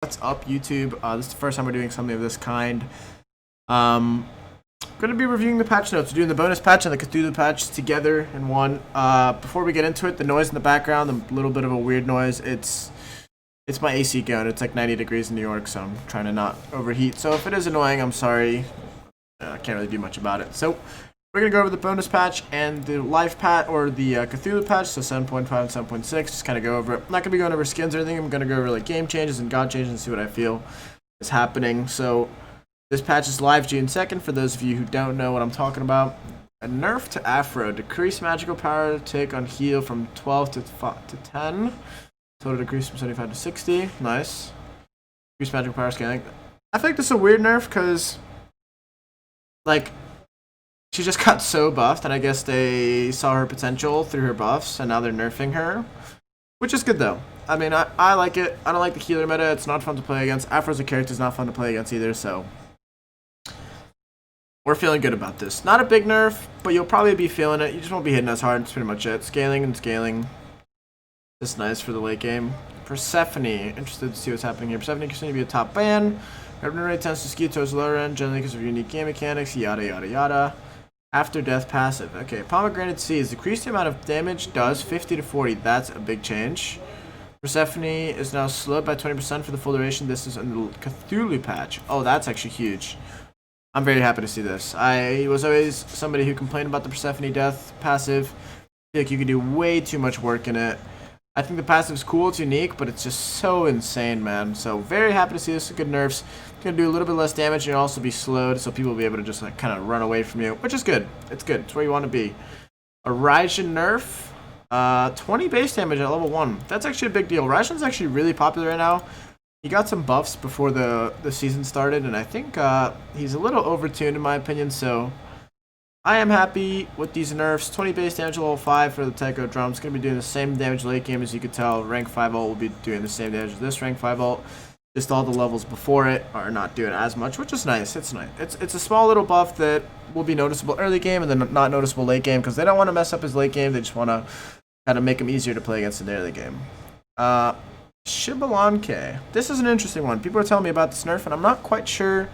What's up, YouTube? This is the first time we're doing something of this kind. Going to be reviewing the patch notes. We're doing the bonus patch and the Cthulhu patch together in one. Before we get into it, the noise in the background, the little bit of a weird noise, it's my AC going. It's like 90 degrees in New York, so I'm trying to not overheat. So if it is annoying, I'm sorry. I can't really do much about it. So we're going to go over the bonus patch and the live patch, or the Cthulhu patch, so 7.5 and 7.6, just kind of go over it. I'm not going to be going over skins or anything. I'm going to go over like game changes and god changes and see what I feel is happening. So this patch is live June 2nd, for those of you who don't know what I'm talking about. A nerf to Afro, decrease magical power take on heal from 12 to 10. Total decrease from 75 to 60, nice. Decrease magical power scaling. I think this is a weird nerf because, like, she just got so buffed, and I guess they saw her potential through her buffs, and now they're nerfing her. Which is good, though. I mean, I like it. I don't like the healer meta. It's not fun to play against. Afro as a character is not fun to play against either, so we're feeling good about this. Not a big nerf, but you'll probably be feeling it. You just won't be hitting as hard. That's pretty much it. Scaling and scaling. This is nice for the late game. Persephone. Interested to see what's happening here. Persephone continues to be a top ban. Revenue rate tends to skew towards the lower end, generally because of unique game mechanics, yada yada yada. After death passive. Okay, Pomegranate Seeds. Decrease the amount of damage does 50 to 40. That's a big change. Persephone is now slowed by 20% for the full duration. This is in the Cthulhu patch. Oh, that's actually huge. I'm very happy to see this. I was always somebody who complained about the Persephone death passive. I feel like you can do way too much work in it. I think the passive's cool, it's unique, but it's just so insane, man. So very happy to see this. Good nerfs. It's going to do a little bit less damage and also be slowed, so people will be able to just like kind of run away from you, which is good. It's good. It's where you want to be. A Raijin nerf. 20 base damage at level 1. That's actually a big deal. Raijin's actually really popular right now. He got some buffs before the season started, and I think he's a little overtuned in my opinion, so I am happy with these nerfs. 20 base damage at level 5 for the Taiko drum. It's going to be doing the same damage late game, as you could tell. Rank 5 ult will be doing the same damage as this rank 5 ult. Just all the levels before it are not doing as much, which is nice. It's nice. It's a small little buff that will be noticeable early game and then not noticeable late game, because they don't want to mess up his late game. They just want to kind of make him easier to play against in the early game. Shibalanke. This is an interesting one. People are telling me about this nerf, and I'm not quite sure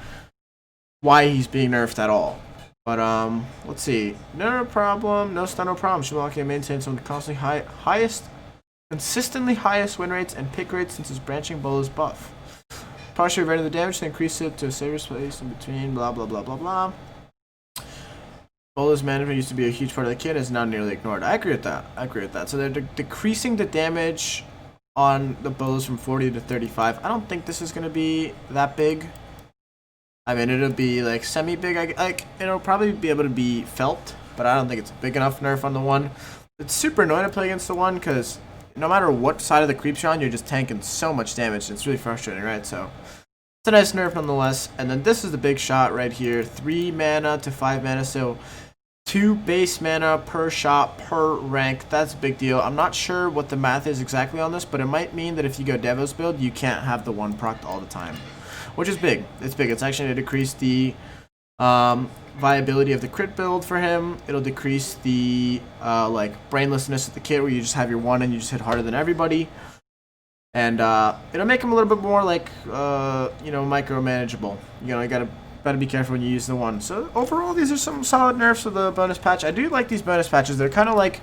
why he's being nerfed at all. But let's see. No problem. No stun, no problem. Shibalanke maintains some of the consistently highest win rates and pick rates since his branching bowler's buff. Partially reverting the damage to increase it to a savior space in between. Blah blah blah blah blah. Bowler's management used to be a huge part of the kit, is now nearly ignored. I agree with that. I agree with that. So they're decreasing the damage on the bows from 40 to 35. I don't think this is going to be that big. I mean, it'll be like semi-big. Like it'll probably be able to be felt, but I don't think it's a big enough nerf on the one. It's super annoying to play against the one because no matter what side of the creeps you're on, you're just tanking so much damage. It's really frustrating, right? So it's a nice nerf nonetheless. And then this is the big shot right here: 3 mana to 5 mana. So 2 base mana per shot per rank. That's a big deal. I'm not sure what the math is exactly on this, but it might mean that if you go Devos build, you can't have the 1 proc all the time, which is big. It's big. It's actually going to decrease the viability of the crit build for him. It'll decrease the like brainlessness of the kit, where you just have your 1 and you just hit harder than everybody, and it'll make him a little bit more like you know, micromanageable. You know, you gotta be careful when you use the 1. So overall, these are some solid nerfs for the bonus patch. I do like these bonus patches. They're kind of like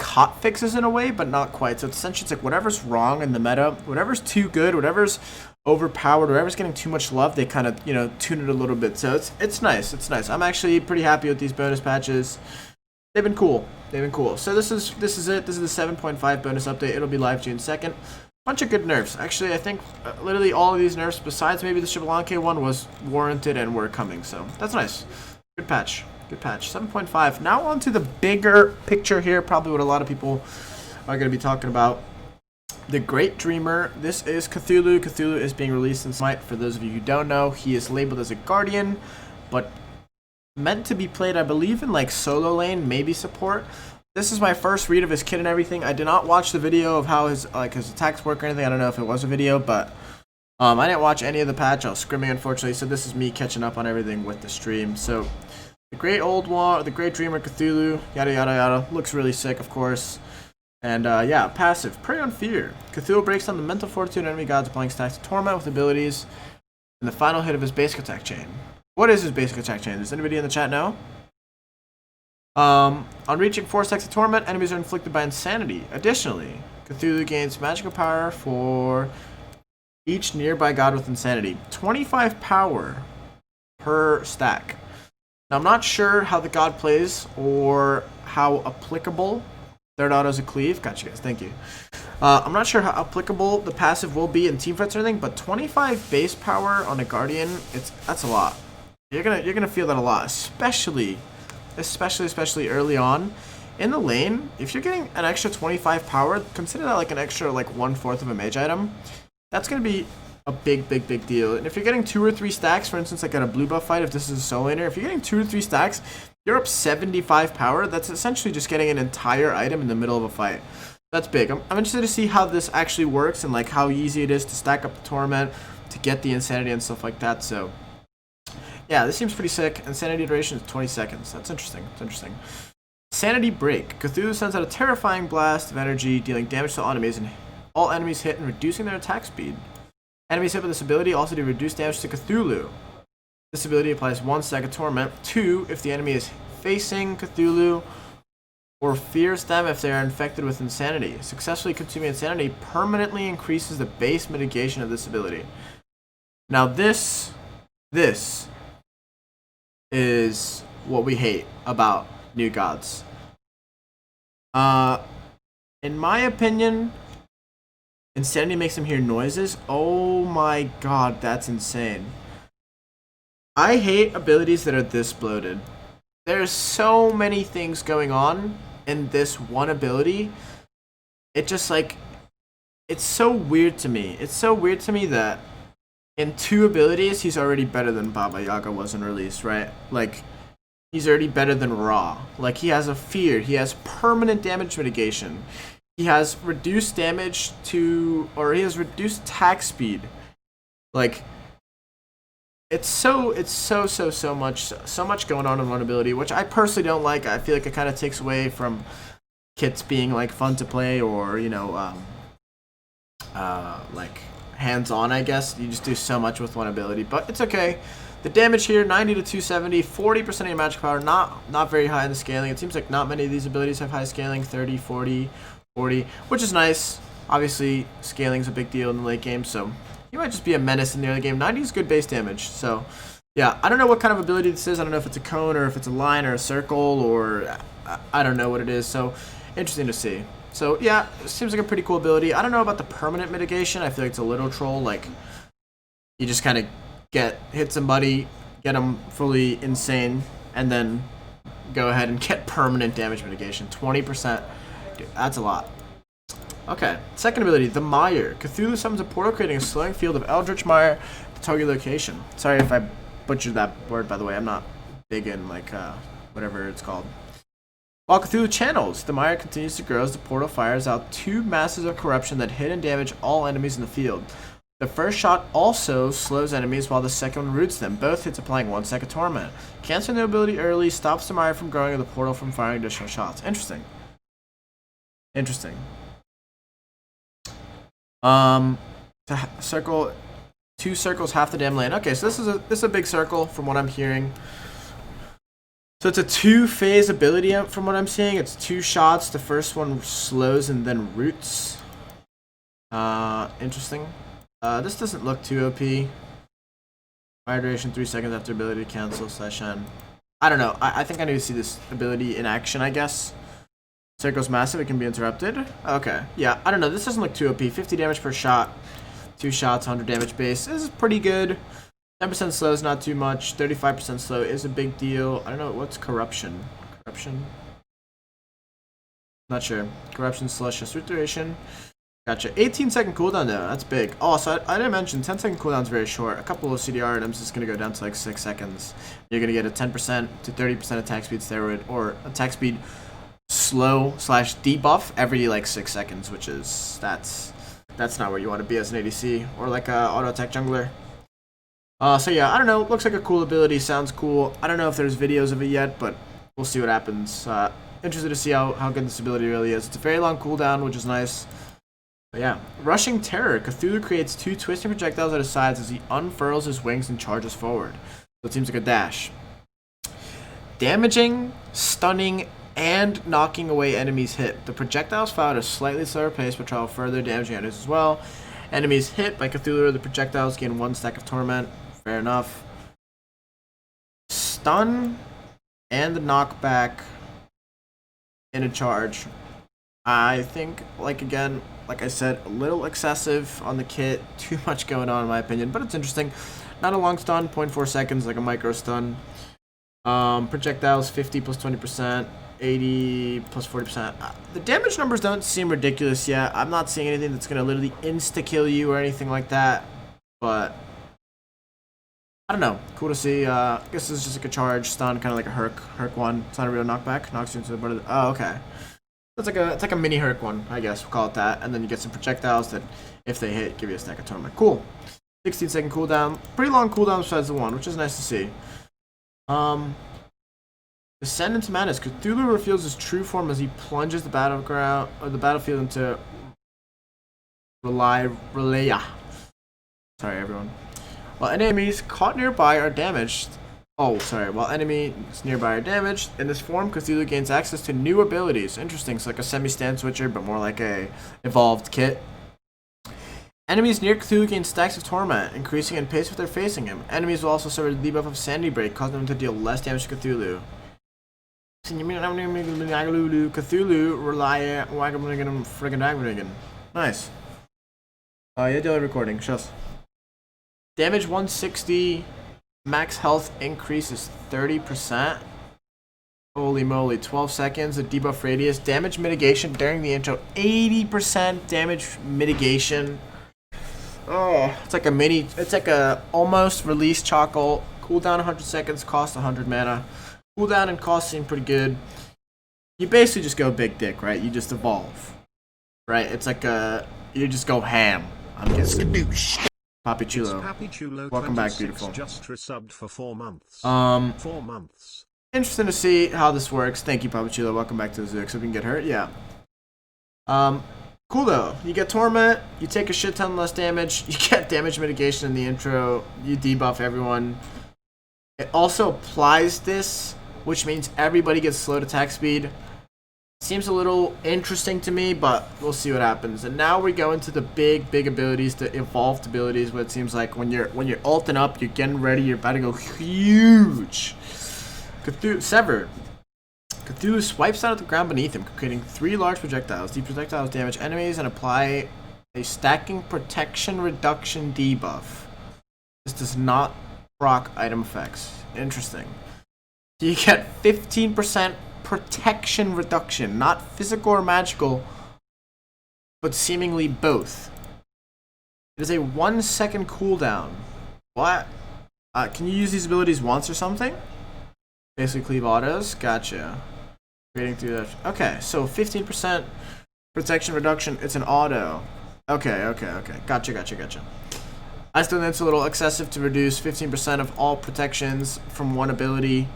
hot fixes in a way, but not quite. So essentially, it's like whatever's wrong in the meta, whatever's too good, whatever's overpowered, whatever's getting too much love, they kind of, you know, tune it a little bit. So it's nice. It's nice. I'm actually pretty happy with these bonus patches. They've been cool. They've been cool. So this is it. This is the 7.5 bonus update. It'll be live June 2nd. Bunch of good nerfs. Actually, I think literally all of these nerfs, besides maybe the Shibalanke one, was warranted and were coming. So that's nice. Good patch. Good patch. 7.5. Now on to the bigger picture here. Probably what a lot of people are going to be talking about. The Great Dreamer. This is Cthulhu. Cthulhu is being released in Smite. For those of you who don't know, he is labeled as a Guardian, but meant to be played, I believe, in like solo lane, maybe support. This is my first read of his kit and everything. I did not watch the video of how his attacks work or anything. I don't know if it was a video, but I didn't watch any of the patch. I was scrimming, unfortunately, so this is me catching up on everything with the stream. So the Great Old One, the Great Dreamer Cthulhu, yada yada yada, looks really sick, of course. And yeah, passive. Prey on Fear. Cthulhu breaks down the mental fortitude of enemy gods, applying stacks of torment with abilities in the final hit of his basic attack chain. What is his basic attack chain? Does anybody in the chat know? On reaching 4 stacks of torment, enemies are inflicted by insanity. Additionally, Cthulhu gains magical power for each nearby god with insanity. 25 power per stack. Now, I'm not sure how the god plays or how applicable third auto's a cleave. Gotcha, guys. Thank you. I'm not sure how applicable the passive will be in team fights or anything, but 25 base power on a guardian, that's a lot. You're gonna feel that a lot, especially early on in the lane. If you're getting an extra 25 power, consider that like an extra like 1/4 of a mage item. That's gonna be a big deal. And if you're getting 2 or 3 stacks, for instance, like at a blue buff fight, if this is a solo laner, if you're getting 2 or 3 stacks, you're up 75 power. That's essentially just getting an entire item in the middle of a fight. That's big. I'm interested to see how this actually works and like how easy it is to stack up the torment, to get the insanity and stuff like that. So yeah, this seems pretty sick. Insanity duration is 20 seconds. That's interesting. It's interesting. Sanity Break. Cthulhu sends out a terrifying blast of energy, dealing damage to all enemies, and all enemies hit and reducing their attack speed. Enemies hit with this ability also do reduced damage to Cthulhu. This ability applies 1 stack of torment. 2 if the enemy is facing Cthulhu, or fears them if they are infected with insanity. Successfully consuming insanity permanently increases the base mitigation of this ability. Now this is what we hate about new gods. In my opinion, insanity makes them hear noises. Oh my god, that's insane. I hate abilities that are this bloated. There's so many things going on in this one ability. It just like, it's so weird to me. It's so weird to me that in 2 abilities, he's already better than Baba Yaga was in release, right? Like, he's already better than Ra. Like, he has a fear. He has permanent damage mitigation. He has reduced damage to, or he has reduced attack speed. Like, it's so much going on in one ability, which I personally don't like. I feel like it kind of takes away from kits being like fun to play, or you know, like hands-on. I guess you just do so much with one ability, but it's okay. The damage here, 90 to 270, 40% of your magic power, not very high in the scaling. It seems like not many of these abilities have high scaling, 30, 40, 40, which is nice. Obviously, scaling is a big deal in the late game, so he might just be a menace in the early game. 90 is good base damage, so yeah, I don't know what kind of ability this is. I don't know if it's a cone or if it's a line or a circle, or I don't know what it is, so interesting to see. So yeah, it seems like a pretty cool ability. I don't know about the permanent mitigation. I feel like it's a little troll, like you just kind of hit somebody, get them fully insane, and then go ahead and get permanent damage mitigation. 20%, dude, that's a lot. Okay, second ability, the Mire. Cthulhu summons a portal, creating a slowing field of Eldritch Mire to target location. Sorry if I butchered that word, by the way. I'm not big in, like, whatever it's called. While Cthulhu channels, the Mire continues to grow as the portal fires out 2 masses of corruption that hit and damage all enemies in the field. The first shot also slows enemies, while the second one roots them. Both hits applying 1 stack of torment. Canceling the ability early stops the Mire from growing and the portal from firing additional shots. Interesting. Interesting. To circle 2 circles, half the damn lane. Okay, so this is a big circle from what I'm hearing. So it's a 2-phase ability from what I'm seeing. It's 2 shots. The first one slows and then roots. Interesting. This doesn't look too OP. Fire duration 3 seconds after ability to cancel / end. I don't know. I think I need to see this ability in action, I guess. Circle's massive, it can be interrupted. Okay, yeah, I don't know, this doesn't look too OP. 50 damage per shot, 2 shots, 100 damage base. This is pretty good. 10% slow is not too much. 35% slow is a big deal. I don't know, what's corruption? Corruption? Not sure. Corruption / just root duration. Gotcha. 18-second cooldown though, that's big. Oh, so I didn't mention, 10-second cooldown is very short. A couple of CDR items is going to go down to like 6 seconds. You're going to get a 10% to 30% attack speed steroid, or attack speed slow / debuff every like 6 seconds, which is that's not where you want to be as an ADC or like a auto attack jungler. So yeah, I don't know, looks like a cool ability, sounds cool. I don't know if there's videos of it yet, but we'll see what happens. interested to see how good this ability really is. It's a very long cooldown, which is nice. But yeah, Rushing Terror. Cthulhu creates 2 twisting projectiles at his sides as he unfurls his wings and charges forward. So it seems like a dash. Damaging, stunning, and knocking away enemies hit. The projectiles fire at a slightly slower pace but travel further, damaging enemies as well. Enemies hit by Cthulhu or the projectiles gain 1 stack of torment. Fair enough. Stun and the knockback in a charge. I think, again, like I said, a little excessive on the kit. Too much going on in my opinion, but it's interesting. Not a long stun, 0.4 seconds, like a micro stun. Projectiles 50 plus 20%, 80 plus 40%. The damage numbers don't seem ridiculous yet. I'm not seeing anything that's going to literally insta-kill you or anything like that, but I don't know. Cool to see. I guess this is just like a charge stun, kind of like a Herc one. It's not a real knockback. Knocks you into the butt of the... Oh, okay. It's like a mini Herc one, I guess we'll call it that. And then you get some projectiles that, if they hit, give you a stack of torment. Cool. 16-second cooldown. Pretty long cooldown besides the one, which is nice to see. Descend into Madness. Cthulhu reveals his true form as he plunges the battlefield into Relaya. Sorry, everyone. While enemies caught nearby are damaged. While enemies nearby are damaged, in this form, Cthulhu gains access to new abilities. Interesting. It's like a semi-stand switcher, but more like a evolved kit. Enemies near Cthulhu gain stacks of torment, increasing in pace if they're facing him. Enemies will also suffer the debuff of Sandy Break, causing them to deal less damage to Cthulhu. Cthulhu rely friggin' nice. Yeah, delay recording. Shush. Damage 160. Max health increase is 30%. Holy moly, 12 seconds. The debuff radius. Damage mitigation during the intro. 80% damage mitigation. Oh, it's like a almost release chocolate. Cooldown 100 seconds, cost 100 mana. Cooldown and cost seem pretty good. You basically just go big dick, right? You just evolve. Right? It's like you just go ham, I'm guessing. Papi Chulo. Welcome back, beautiful. Just resubbed for 4 months. 4 months. Interesting to see how this works. Thank you, Papi Chulo. Welcome back to the zoo. Except we can get hurt. Yeah. Cool though. You get torment. You take a shit ton less damage. You get damage mitigation in the intro. You debuff everyone. It also applies this, which means everybody gets slowed attack speed. Seems a little interesting to me, but we'll see what happens. And now we go into the big abilities, the evolved abilities. What it seems like when you're ulting up, you're getting ready, you're about to go huge. Cthulhu Severed. Cthulhu swipes out of the ground beneath him, creating 3 large projectiles. These projectiles damage enemies and apply a stacking protection reduction debuff. This does not proc item effects. Interesting. So you get 15% protection reduction, not physical or magical, but seemingly both. It is a 1 second cooldown. What? Can you use these abilities once or something? Basically cleave autos. Gotcha. Creating through that. Okay, so 15% protection reduction. It's an auto. Okay. Gotcha. I still think it's a little excessive to reduce 15% of all protections from one ability.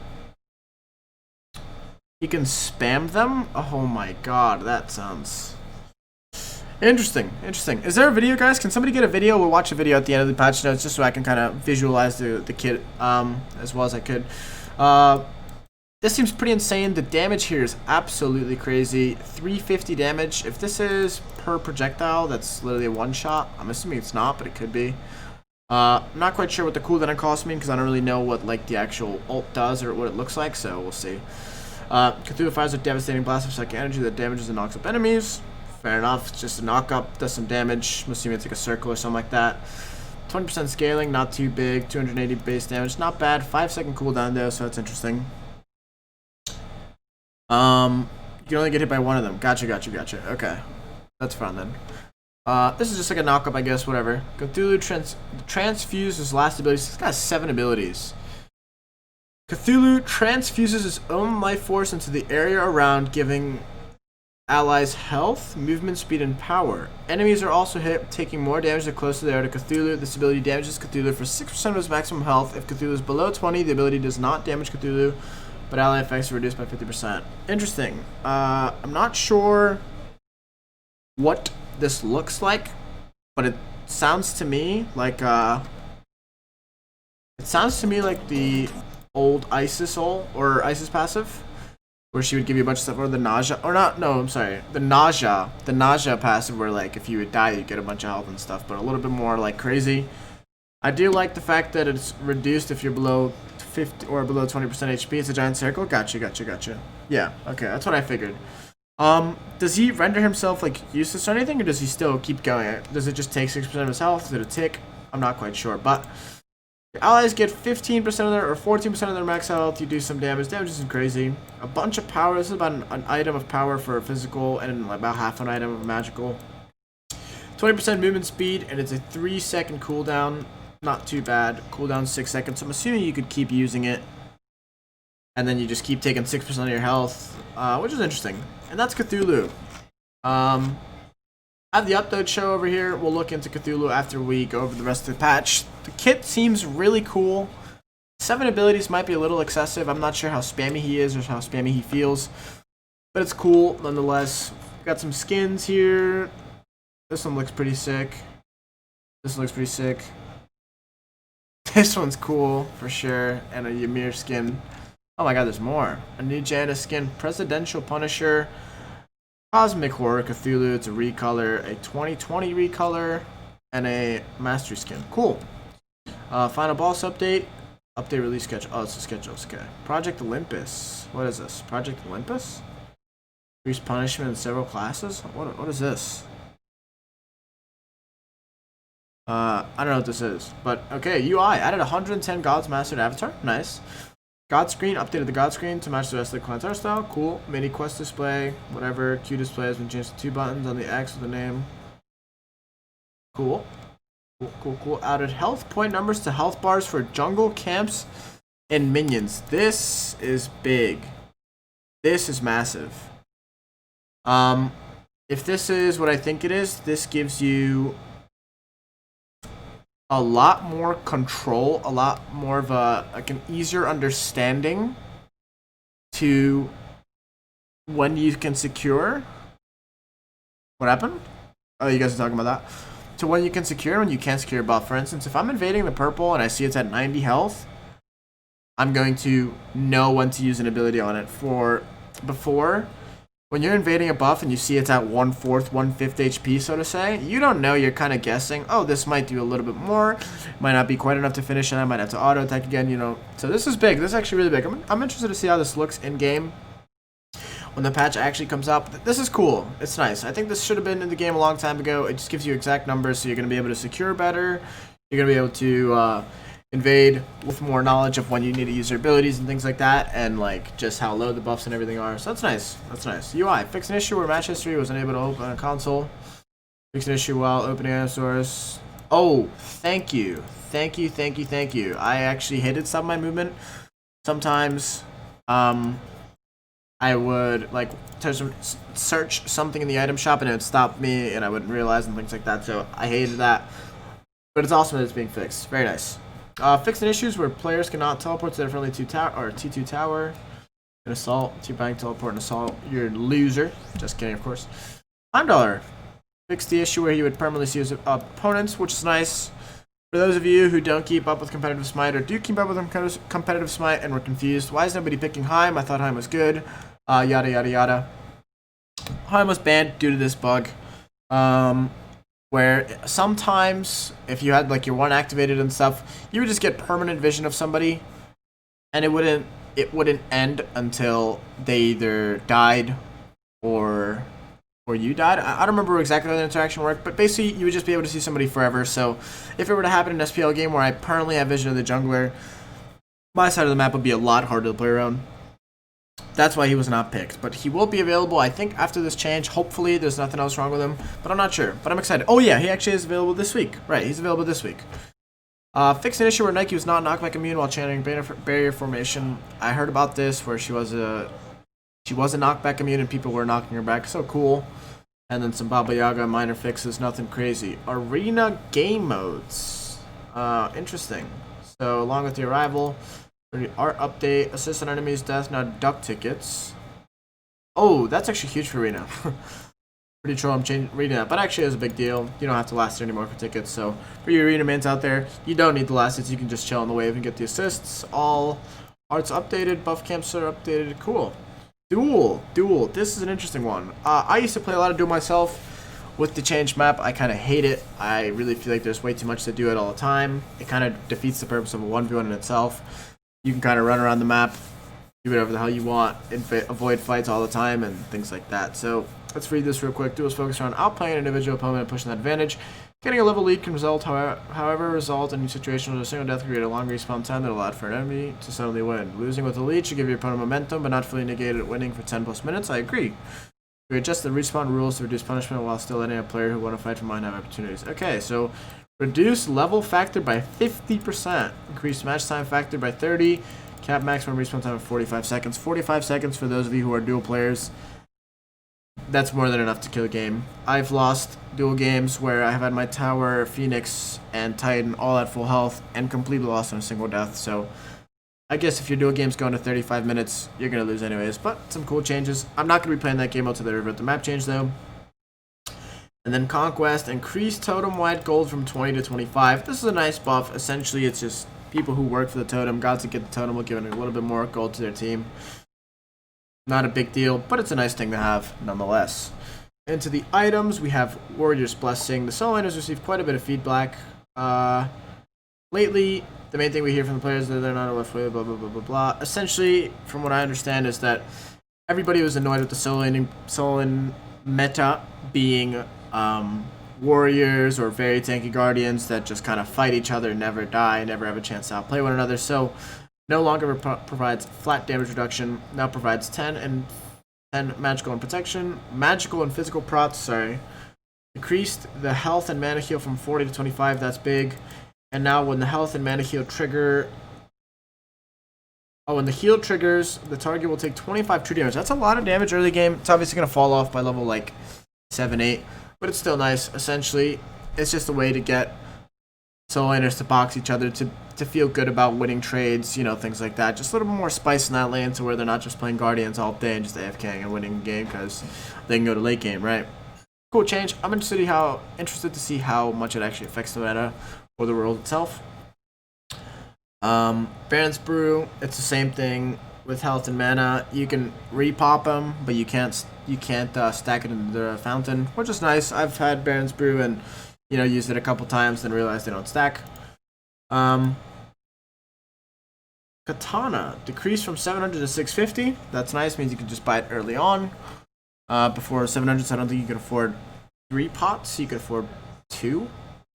You can spam them? Oh my god, that sounds interesting. Is there a video, guys? Can somebody get a video? We'll watch a video at the end of the patch notes just so I can kind of visualize the kit as well as I could. This seems pretty insane. The damage here is absolutely crazy. 350 damage. If this is per projectile, that's literally a one-shot. I'm assuming it's not, but it could be. I'm not quite sure what the cooldown cost mean because I don't really know what like the actual ult does or what it looks like, so we'll see. Cthulhu fires a devastating blast of psychic energy that damages and knocks up enemies. Fair enough, it's just a knock up, does some damage. I'm assuming it's like a circle or something like that. 20% scaling, not too big. 280 base damage, not bad. 5 second cooldown though, so that's interesting. You can only get hit by one of them. Gotcha. Okay, that's fun then. This is just like a knock up, I guess. Whatever. Cthulhu transfuse his last abilities. This guy has 7 abilities. Cthulhu transfuses his own life force into the area around, giving allies health, movement speed, and power. Enemies are also hit, taking more damage the closer they are to Cthulhu. This ability damages Cthulhu for 6% of his maximum health. If Cthulhu is below 20, the ability does not damage Cthulhu but ally effects are reduced by 50%. Interesting. I'm not sure what this looks like, but it sounds to me like the old Isis ult or Isis passive, where she would give you a bunch of stuff, or the nausea, or not. No, I'm sorry, the nausea passive, where like if you would die, you get a bunch of health and stuff, but a little bit more like crazy. I do like the fact that it's reduced if you're below 50 or below 20% HP. It's a giant circle. Gotcha. Yeah, okay, that's what I figured. Does he render himself like useless or anything, or does he still keep going? Does it just take 6% of his health? Is it a tick? I'm not quite sure, but your allies get 15% of their, or 14% of their max health. You do some damage. Damage isn't crazy. A bunch of power. This is about an item of power for physical, and about half an item of magical. 20% movement speed, and it's a 3-second cooldown. Not too bad. Cooldown 6 seconds. So I'm assuming you could keep using it, and then you just keep taking 6% of your health, which is interesting. And that's Cthulhu. I have the upload show over here. We'll look into Cthulhu after we go over the rest of the patch. The kit seems really cool. 7 abilities might be a little excessive. I'm not sure how spammy he is or how spammy he feels, but it's cool nonetheless. Got some skins here. This one looks pretty sick. This looks pretty sick. This one's cool for sure. And a Ymir skin. Oh my god, there's more. A new Janus skin. Presidential Punisher. Cosmic Horror Cthulhu. It's a recolor. A 2020 recolor. And a Mastery skin. Cool. Final boss update. Update release schedule. Oh, it's the schedule. Okay. Project Olympus. What is this? Project Olympus? Increased punishment in several classes? What is this? I don't know what this is. But, okay. UI. Added 110 Gods Mastered Avatar. Nice. God screen, updated the God screen to match the rest of the client's art style. Cool. Mini quest display, whatever. Q display has been changed to 2 buttons on the X with the name. Cool. Cool. Added health point numbers to health bars for jungle camps and minions. This is big. This is massive. If this is what I think it is, this gives you a lot more control, a lot more of a, like, an easier understanding to when you can secure. What happened? Oh, you guys are talking about that? To when you can secure, when you can't secure a buff. For instance, if I'm invading the purple and I see it's at 90 health, I'm going to know when to use an ability on it. For before, when you're invading a buff and you see it's at 1/4, 1/5 HP, so to say, you don't know, you're kind of guessing, oh, this might do a little bit more, might not be quite enough to finish, and I might have to auto attack again, you know. So this is big. This is actually really big. I'm interested to see how this looks in game when the patch actually comes out. This is cool. It's nice. I think this should have been in the game a long time ago. It just gives you exact numbers, so you're going to be able to secure better. You're going to be able to invade with more knowledge of when you need to use your abilities and things like that, and like just how low the buffs and everything are. So that's nice. That's nice. UI. Fix an issue where match history was unable to open on a console. Fix an issue while opening item stores. Oh, thank you. Thank you. I actually hated some of my movement. Sometimes I would like search something in the item shop and it would stop me and I wouldn't realize and things like that. So I hated that. But it's awesome that it's being fixed. Very nice. Fixing issues where players cannot teleport to their friendly T2 tower. An assault, T-bank teleport and assault. You're a loser. Just kidding, of course. $5. Fix the issue where you would permanently see his opponents, which is nice. For those of you who don't keep up with competitive Smite or do keep up with competitive Smite and were confused, why is nobody picking Heim? I thought Heim was good. Yada. Heim was banned due to this bug. Where sometimes if you had like your one activated and stuff, you would just get permanent vision of somebody, and it wouldn't end until they either died or you died. I don't remember exactly how the interaction worked, but basically you would just be able to see somebody forever. So if it were to happen in an SPL game where I permanently have vision of the jungler, my side of the map would be a lot harder to play around. That's why he was not picked, but he will be available, I think, after this change. Hopefully there's nothing else wrong with him, but I'm not sure. But I'm excited. Oh yeah, he actually is available this week. Right, he's available this week. Fix an issue where Nike was not knockback immune while chanting barrier formation. I heard about this where she was a knockback immune and people were knocking her back. So cool. And then some Baba Yaga minor fixes, nothing crazy. Arena game modes. Interesting. So along with the arrival, Art update. Assist on enemies' death. Now duck tickets. Oh, that's actually huge for Arena. Pretty sure I'm reading that, but actually it's a big deal. You don't have to last anymore for tickets, so for your Arena mains out there, you don't need the last hits. You can just chill on the wave and get the assists. All arts updated, buff camps are updated. Cool. Duel. This is an interesting one. I used to play a lot of Duel myself. With the changed map, I kind of hate it. I really feel like there's way too much to do it all the time. It kind of defeats the purpose of a 1v1 in itself. You can kind of run around the map, do whatever the hell you want, avoid fights all the time, and things like that. So let's read this real quick. Duels focus on outplaying an individual opponent and pushing that advantage. Getting a level lead can result in situations where a single death create a long respawn time that allowed for an enemy to suddenly win. Losing with a lead should give your opponent momentum, but not fully negate it winning for 10 plus minutes. I agree. We adjust the respawn rules to reduce punishment while still letting a player who want to fight for mine have opportunities. Okay, so reduce level factor by 50%. Increase match time factor by 30. Cap maximum respawn time of 45 seconds. 45 seconds for those of you who are dual players. That's more than enough to kill a game. I've lost dual games where I have had my tower, Phoenix, and Titan all at full health and completely lost on a single death. So I guess if your dual game's going to 35 minutes, you're going to lose anyways. But some cool changes. I'm not going to be playing that game until they revert the map change though. And then Conquest, increase totem-wide gold from 20 to 25. This is a nice buff. Essentially, it's just people who work for the totem. Gods that get the totem will give it a little bit more gold to their team. Not a big deal, but it's a nice thing to have nonetheless. Into the items, we have Warrior's Blessing. The solo laners receive quite a bit of feedback. Lately, the main thing we hear from the players is that they're not a left way, blah, blah, blah, blah, blah. Essentially, from what I understand, is that everybody was annoyed with the solo lane meta being warriors or very tanky guardians that just kind of fight each other, never die, never have a chance to outplay one another. So no longer provides flat damage reduction, now provides 10 and 10 magical and protection, magical and physical prots, sorry. Decreased the health and mana heal from 40 to 25, that's big. And now when the health and mana heal trigger... Oh, when the heal triggers, the target will take 25 true damage. That's a lot of damage early game. It's obviously going to fall off by level like 7, 8. But it's still nice. Essentially, it's just a way to get solo laners to box each other, to feel good about winning trades, you know, things like that. Just a little bit more spice in that lane to where they're not just playing Guardians all day and just AFKing and winning the game because they can go to late game, right? Cool change. I'm interested to see how much it actually affects the meta or the world itself. Baron's Brew, it's the same thing with health and mana. You can repop them, but you can't stack it in the fountain, which is nice. I've had Baron's Brew and used it a couple times, then realized they don't stack. Katana decreased from 700 to 650. That's nice. Means you can just buy it early on. Before 700, so I don't think you can afford 3 pots. You could afford 2.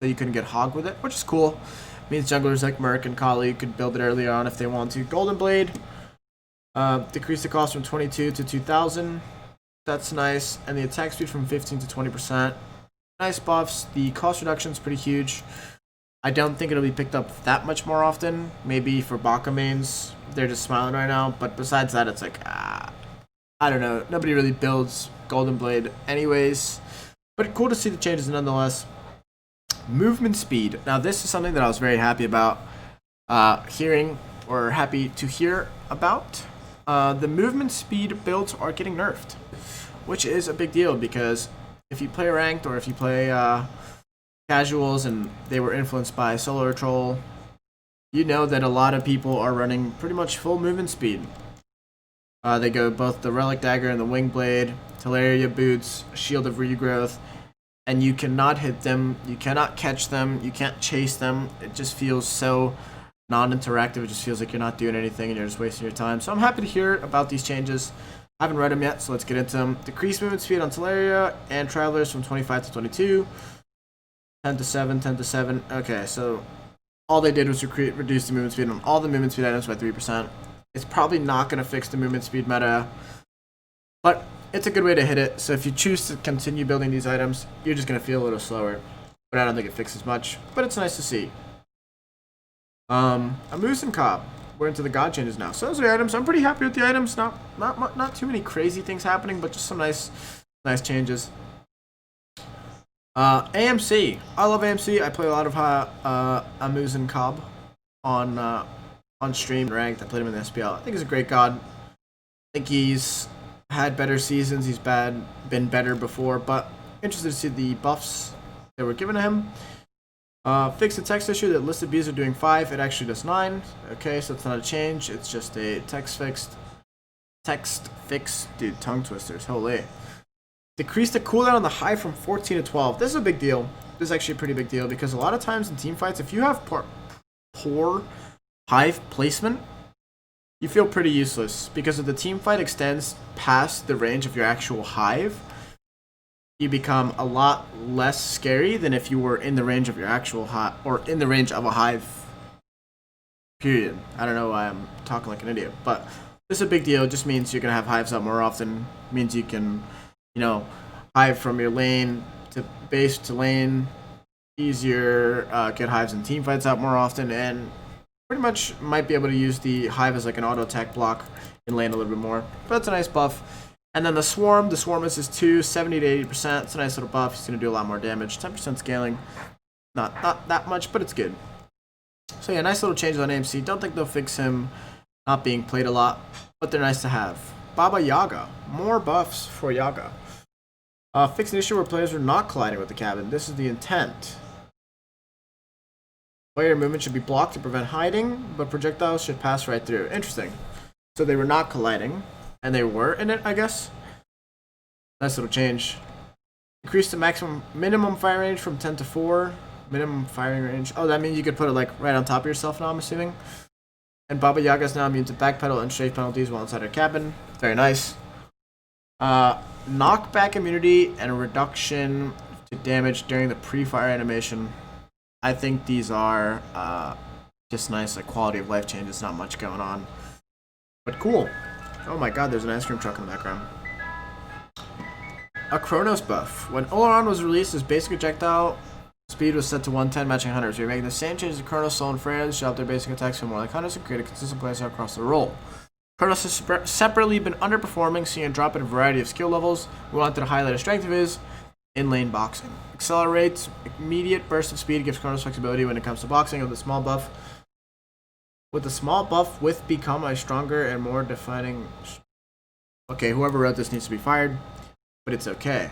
So you couldn't get hog with it, which is cool. Means junglers like Merc and Kali could build it early on if they want to. Golden Blade. Decrease the cost from 22 to 2,000. That's nice. And the attack speed from 15 to 20%. Nice buffs. The cost reduction is pretty huge. I don't think it'll be picked up that much more often. Maybe for Baka mains, they're just smiling right now. But besides that, it's like, I don't know. Nobody really builds Golden Blade anyways. But cool to see the changes nonetheless. Movement speed. Now this is something that I was very happy about happy to hear about. The movement speed builds are getting nerfed, which is a big deal because if you play ranked or if you play casuals and they were influenced by solo or troll, you know that a lot of people are running pretty much full movement speed. They go both the Relic Dagger and the Wing Blade, Teleria Boots, Shield of Regrowth, and you cannot hit them, you cannot catch them, you can't chase them. It just feels so non-interactive. It just feels like you're not doing anything and you're just wasting your time. So I'm happy to hear about these changes. I haven't read them yet, so let's get into them. Decrease movement speed on Teleria and Travelers from 25 to 22. 10 to 7, 10 to 7. Okay, so all they did was reduce the movement speed on all the movement speed items by 3%. It's probably not going to fix the movement speed meta, but it's a good way to hit it. So if you choose to continue building these items, you're just going to feel a little slower. But I don't think it fixes much, but it's nice to see. A Moose and Cobb. We're into the god changes now. So those are the items. I'm pretty happy with the items. Not too many crazy things happening, but just some nice changes. AMC. I love AMC. I play a lot of Amuse and Cobb on on stream ranked. I played him in the SPL. I think he's a great god. I think he's had better seasons. He's been better before, but interested to see the buffs that were given to him. Fix the text issue that listed bees are doing 5. It actually does 9. Okay, so it's not a change. It's just a text fix. Dude, tongue twisters. Holy. Decrease the cooldown on the hive from 14 to 12. This is a big deal. This is actually a pretty big deal because a lot of times in team fights, if you have poor hive placement, you feel pretty useless because if the team fight extends past the range of your actual hive, you become a lot less scary than if you were in the range of your actual hive or in the range of a hive. Period. I don't know why I'm talking like an idiot, but this is a big deal. It just means you're gonna have hives up more often. It means you can, hive from your lane to base to lane easier. Get hives in team fights out more often, and pretty much might be able to use the hive as like an auto attack block in lane a little bit more. But that's a nice buff. And then the swarm is his 2, 70 to 80%. It's a nice little buff. He's gonna do a lot more damage. 10% scaling, not that much, but it's good. So yeah, nice little changes on AMC. Don't think they'll fix him not being played a lot, but they're nice to have. Baba Yaga, more buffs for Yaga. Fix an issue where players are not colliding with the cabin. This is the intent. Player movement should be blocked to prevent hiding, but projectiles should pass right through. Interesting. So they were not colliding, and they were in it, I guess. Nice little change. Increase the minimum fire range from 10 to 4. Minimum firing range. Oh, that means you could put it like right on top of yourself now, I'm assuming. And Baba Yaga is now immune to backpedal and strafe penalties while inside her cabin. Very nice. Knockback immunity and a reduction to damage during the pre-fire animation. I think these are just nice, like quality of life changes. Not much going on, but cool. Oh my god, there's an ice cream truck in the background. A Chronos buff. When Oleron was released, his basic projectile speed was set to 110, matching Hunters. We're making the same changes to Chronos, Soul, and Freya to show up their basic attacks for more like Hunters and create a consistent playstyle across the role. Chronos has separately been underperforming, seeing a drop in a variety of skill levels. We wanted to highlight a strength of his in lane boxing. Accelerates immediate burst of speed, gives Chronos flexibility when it comes to boxing with a small buff. With the small buff, with become a stronger and more defining. Okay, whoever wrote this needs to be fired, but it's okay.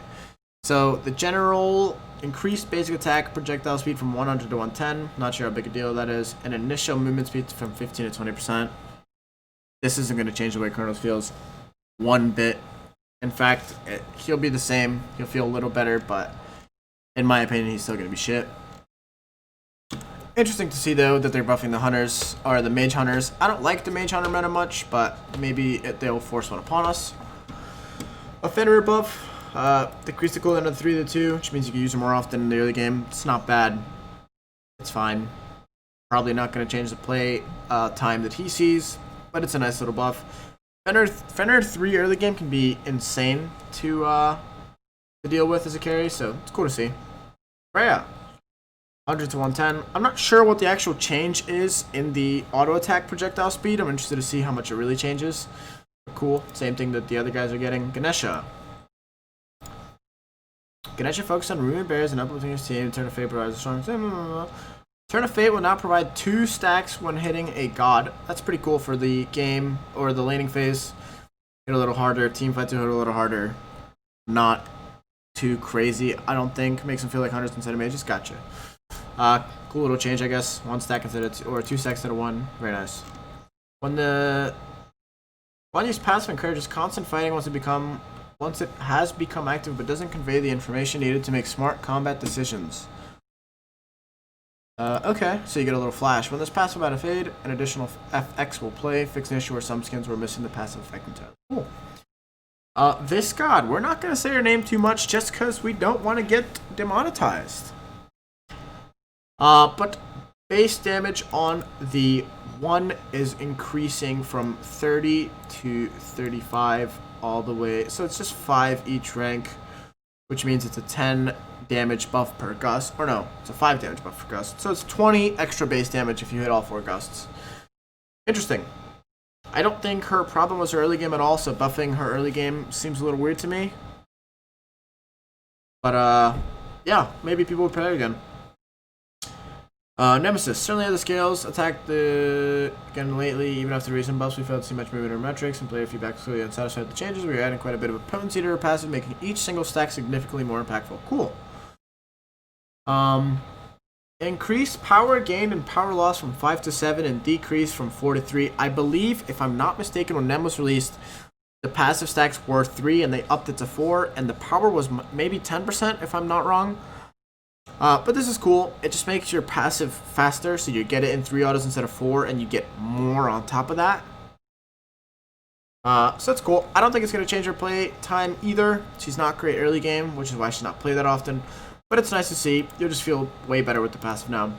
So the general increased basic attack projectile speed from 100 to 110. Not sure how big a deal that is. And initial movement speed from 15 to 20%. This isn't going to change the way Chronos feels one bit. In fact, he'll be the same. He'll feel a little better, but in my opinion, he's still going to be shit. Interesting to see, though, that they're buffing the Hunters, or the Mage Hunters. I don't like the Mage Hunter meta much, but maybe they'll force one upon us. A Fenrir buff. Decrease the cooldown to 3 to 2, which means you can use it more often in the early game. It's not bad. It's fine. Probably not going to change the play time that he sees, but it's a nice little buff. Fenrir 3 early game can be insane to deal with as a carry, so it's cool to see. Freya, 100 to 110. I'm not sure what the actual change is in the auto attack projectile speed. I'm interested to see how much it really changes. But cool, same thing that the other guys are getting. Ganesha focused on removing barriers and uplifting his team. Turn of Fate provides a strong. Turn of Fate will now provide 2 stacks when hitting a god. That's pretty cool for the game or the laning phase. Hit a little harder. Team fights will hit a little harder. Not too crazy, I don't think. Makes them feel like hunters instead of mages. Gotcha. Cool little change, I guess. 1 stack instead of 2, or 2 stacks instead of 1. Very nice. One use passive encourages constant fighting once it has become active, but doesn't convey the information needed to make smart combat decisions. Okay, so you get a little flash. When this passive out of fade, an additional FX will play. Fix an issue where some skins were missing the passive effect entirely. Cool. This god, we're not going to say her name too much just because we don't want to get demonetized. But base damage on the 1 is increasing from 30 to 35 all the way. So it's just 5 each rank, which means it's a 10 damage buff per gust. Or no, it's a 5 damage buff per gust. So it's 20 extra base damage if you hit all 4 gusts. Interesting. I don't think her problem was her early game at all, so buffing her early game seems a little weird to me. But, yeah, maybe people will play again. Nemesis. Certainly had the scales. Attacked the again lately. Even after recent buffs, we failed to see much movement or metrics, and player feedback was clearly unsatisfied with the changes. We are adding quite a bit of a potency to her passive, making each single stack significantly more impactful. Cool. Increase power gain and power loss from 5 to 7 and decrease from 4 to 3. I believe, if I'm not mistaken, when Nem was released, the passive stacks were 3 and they upped it to 4, and the power was maybe 10% if I'm not wrong. But this is cool. It just makes your passive faster, so you get it in 3 autos instead of 4, and you get more on top of that. So that's cool. I don't think it's going to change her play time either. She's not great early game, which is why she's not played that often. But it's nice to see. You'll just feel way better with the passive now.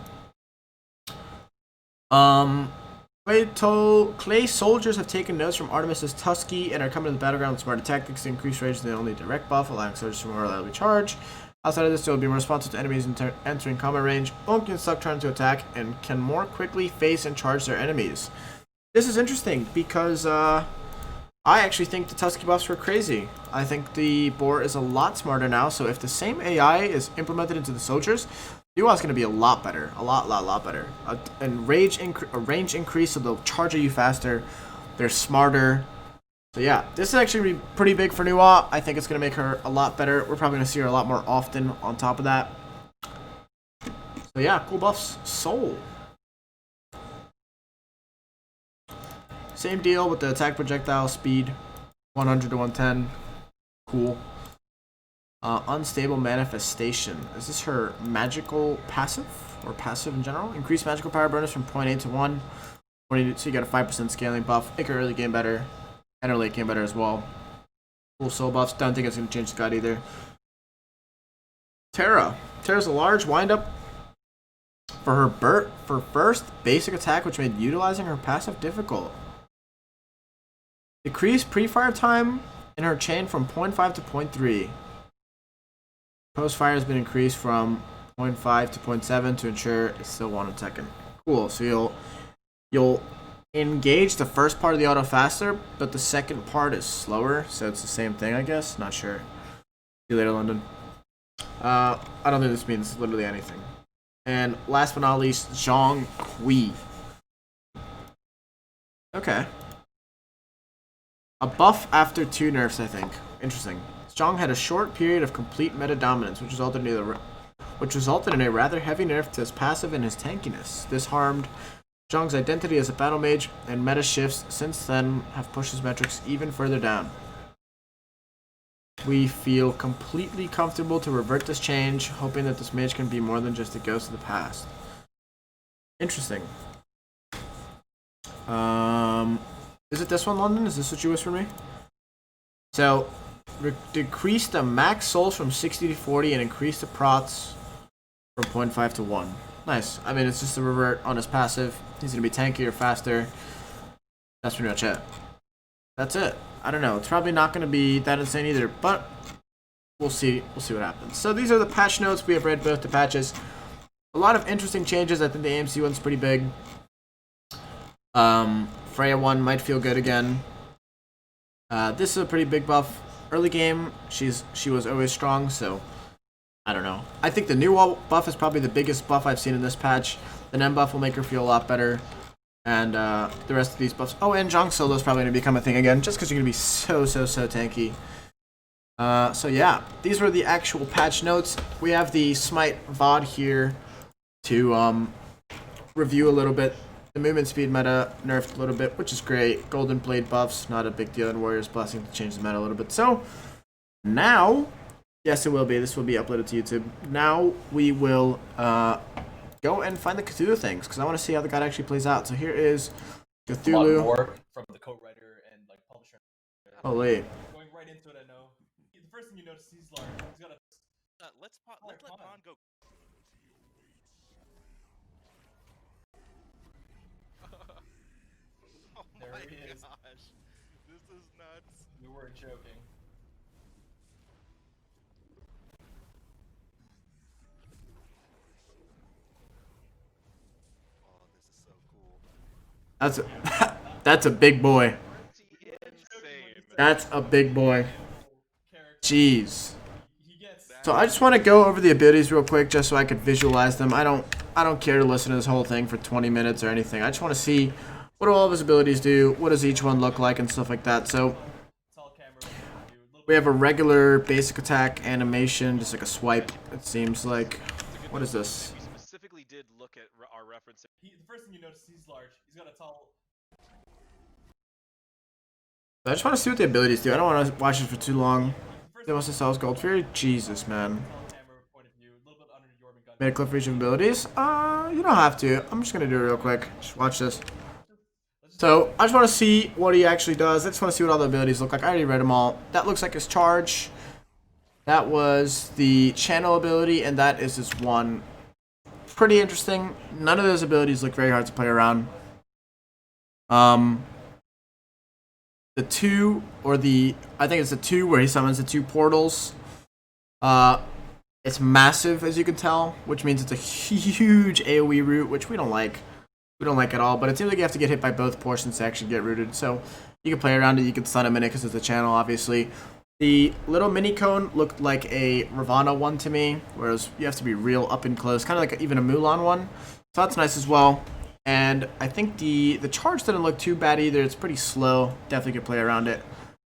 Clay soldiers have taken notes from Artemis's Tusky and are coming to the battleground with smarter tactics to increase range than the only direct buff, allowing soldiers to more reliably charge. Outside of this, they will be more responsive to enemies entering combat range, won't get stuck trying to attack, and can more quickly face and charge their enemies. This is interesting because I actually think the Tusky buffs were crazy. I think the boar is a lot smarter now, so if the same AI is implemented into the soldiers, Duo is going to be a lot better. A lot better. And range increase, so they'll charge at you faster. They're smarter. So yeah, this is actually pretty big for Nuwa. I think it's going to make her a lot better. We're probably going to see her a lot more often on top of that. So yeah, cool buffs. Soul. Same deal with the attack projectile speed. 100 to 110. Cool. Unstable manifestation. Is this her magical passive? Or passive in general? Increased magical power bonus from 0.8 to 1. So you got a 5% scaling buff. Make her early game better. And her late game better as well. Cool soul buffs. Don't think it's going to change the god either. Terra. Terra's a large windup for her first basic attack, which made utilizing her passive difficult. Decreased pre-fire time in her chain from 0.5 to 0.3. Post-fire has been increased from 0.5 to 0.7 to ensure it's still 1 second. Cool. So you'll engage the first part of the auto faster, but the second part is slower, so it's the same thing, I guess. Not sure. See you later, London. I don't think this means literally anything. And last but not least, Zhong Kui. Okay. A buff after 2 nerfs, I think. Interesting. Zhong had a short period of complete meta dominance, which resulted in a rather heavy nerf to his passive and his tankiness. This harmed Zhong's identity as a battle mage, and meta shifts since then have pushed his metrics even further down. We feel completely comfortable to revert this change, hoping that this mage can be more than just a ghost of the past. Interesting. Is it this one, London? Is this what you whispered me? So, decrease the max souls from 60 to 40 and increase the prots from 0.5 to 1. Nice. I mean, it's just a revert on his passive. He's going to be tankier, faster. That's pretty much it. That's it. I don't know. It's probably not going to be that insane either, but we'll see. We'll see what happens. So these are the patch notes. We have read both the patches. A lot of interesting changes. I think the AMC one's pretty big. Freya one might feel good again. This is a pretty big buff. Early game, she was always strong, so I don't know. I think the new buff is probably the biggest buff I've seen in this patch. The Nem buff will make her feel a lot better. And the rest of these buffs. Oh, and Zhong Solo is probably going to become a thing again, just because you're going to be so tanky. So yeah, these were the actual patch notes. We have the Smite VOD here to review a little bit. The movement speed meta nerfed a little bit, which is great. Golden Blade buffs, not a big deal in Warriors Blessing to change the meta a little bit. So now, yes it will be. This will be uploaded to YouTube. Now we will go and find the Cthulhu things, because I want to see how the god actually plays out. So here is Cthulhu. A lot more from the co-writer and like publisher. Holy. Going right into it, I know. The first thing you notice, he's large. He's got a. Let Pon go. Oh There my he is. gosh. This is nuts. You weren't joking. Oh, this is so cool. That's a big boy. Insane. That's a big boy. Jeez. He gets. So I just want to go over the abilities real quick, just so I could visualize them. I don't I don't care to listen to this whole thing for 20 minutes or anything. I just want to see what do all of his abilities do, what does each one look like, and stuff like that. So Tall camera point of view. A little we have a regular basic attack animation, just like a swipe, it seems like. What is this? We specifically did look at our references. the first thing you notice, he's large. He's got a tall. I just want to see what the abilities do. I don't want to watch it for too long. They must have sells Gold Fury. Jesus, man. Tall camera point of view. A little bit under your gun. Made a clip for each of abilities. You don't have to. I'm just gonna do it real quick. Just watch this. So I just want to see what he actually does. I just want to see what all the abilities look like. I already read them all. That looks like his charge. That was the channel ability, and that is his one. Pretty interesting. None of those abilities look very hard to play around. The two, or the, I think it's the two where he summons the two portals. It's massive, as you can tell, which means it's a huge AoE route, which we don't like. We don't like at all, but it seems like you have to get hit by both portions to actually get rooted. So you can play around it, you can stun him in it because it's a channel, obviously. The little mini cone looked like a Ravana one to me, whereas you have to be real up and close, kind of like even a Mulan one. So that's nice as well. And I think the charge didn't look too bad either. It's pretty slow. Definitely could play around it.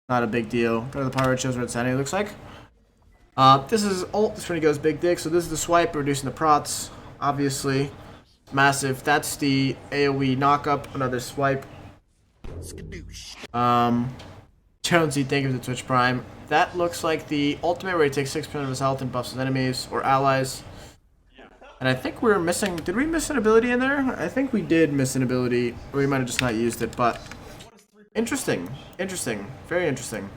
Not a big deal. Go to the power, it shows what Insanity looks like. This is ult. This is when he goes big dick. So this is the swipe, reducing the prots, obviously. Massive. That's the AoE knockup. Another swipe. Jonesy, thank you for the Twitch Prime. That looks like the ultimate where he takes 6% of his health and buffs his enemies or allies. And I think we're missing... Did we miss an ability in there? I think we did miss an ability. Or we might have just not used it, but... Interesting. Interesting. Very interesting.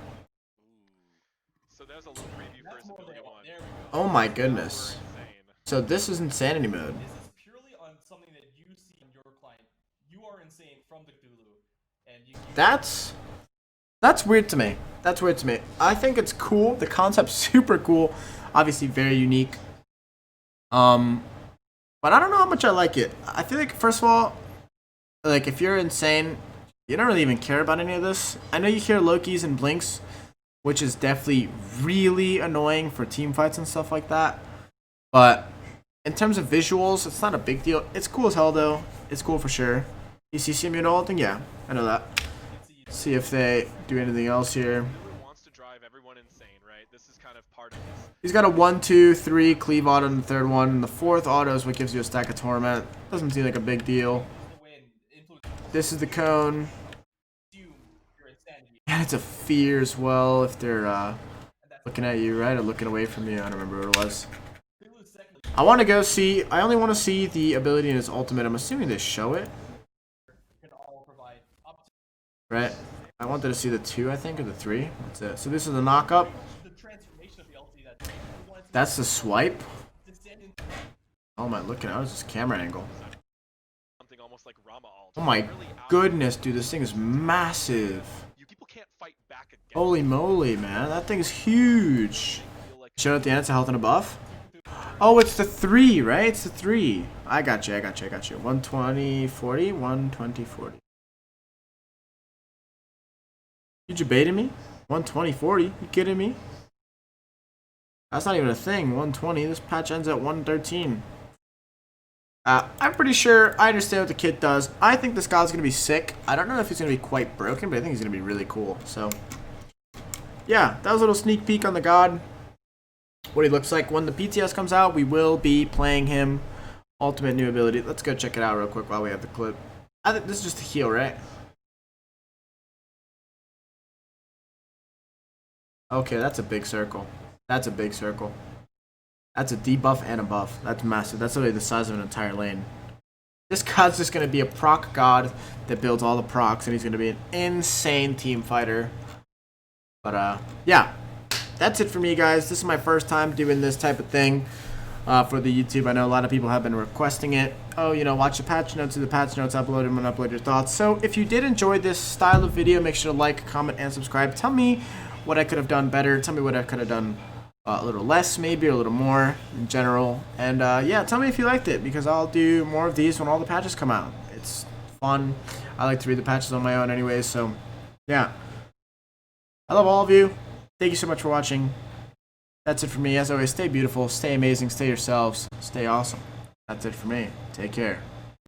So there's a little preview for his ability one. Oh my goodness. Insane. So this is insanity mode. This is purely on something that you see on your client. You are insane from the Cthulhu, and you. That's weird to me. That's weird to me. I think it's cool. The concept's super cool. Obviously very unique. But I don't know how much I like it. I feel like, first of all, like, if you're insane, you don't really even care about any of this. I know you hear Lokis and Blinks, which is definitely really annoying for team fights and stuff like that. But in terms of visuals, it's not a big deal. It's cool as hell, though. It's cool for sure. ECC immune ulting? Yeah, I know that. See if they do anything else here. Cthulhu wants to drive everyone insane, right? This is kind of part of his. He's got a 1, 2, 3 cleave auto in the third one. And the fourth auto is what gives you a stack of torment. Doesn't seem like a big deal. This is the cone. And it's a fear as well if they're looking at you, right? Or looking away from you. I don't remember what it was. I want to go see... I only want to see the ability in his ultimate. I'm assuming they show it. Right? I wanted to see the 2, I think, or the 3. That's it. So this is the knockup. That's the swipe. Oh my, looking at this camera angle. Something almost like Rama ult. Oh my Really out- goodness, dude, this thing is massive. People can't fight back against Holy moly, man, that thing's huge. feel like Show it at the end, it's a health and a buff. Oh, it's the 3, right? It's the 3. I got you. 120, 40, 120, 40. You debating me? 120, 40? You kidding me? That's not even a thing. 120. This patch ends at 113. I'm pretty sure I understand what the kit does. I think this god's going to be sick. I don't know if he's going to be quite broken, but I think he's going to be really cool. So, yeah, that was a little sneak peek on the god. What he looks like. When the PTS comes out, we will be playing him. Ultimate new ability. Let's go check it out real quick while we have the clip. I think this is just a heal, right? Okay, that's a big circle. That's a big circle. That's a debuff and a buff. That's massive. That's literally the size of an entire lane. This god's just going to be a proc god that builds all the procs, and he's going to be an insane team fighter. But, yeah. That's it for me, guys. This is my first time doing this type of thing for the YouTube. I know a lot of people have been requesting it. Oh, you know, watch the patch notes, do the patch notes, upload them, and upload your thoughts. So if you did enjoy this style of video, make sure to like, comment, and subscribe. Tell me what I could have done better. Tell me what I could have done a little less, maybe, or a little more in general. And yeah, tell me if you liked it, because I'll do more of these when all the patches come out. It's fun. I like to read the patches on my own anyways, so yeah. I love all of you. Thank you so much for watching. That's it for me. As always, stay beautiful, stay amazing, stay yourselves, stay awesome. That's it for me. Take care.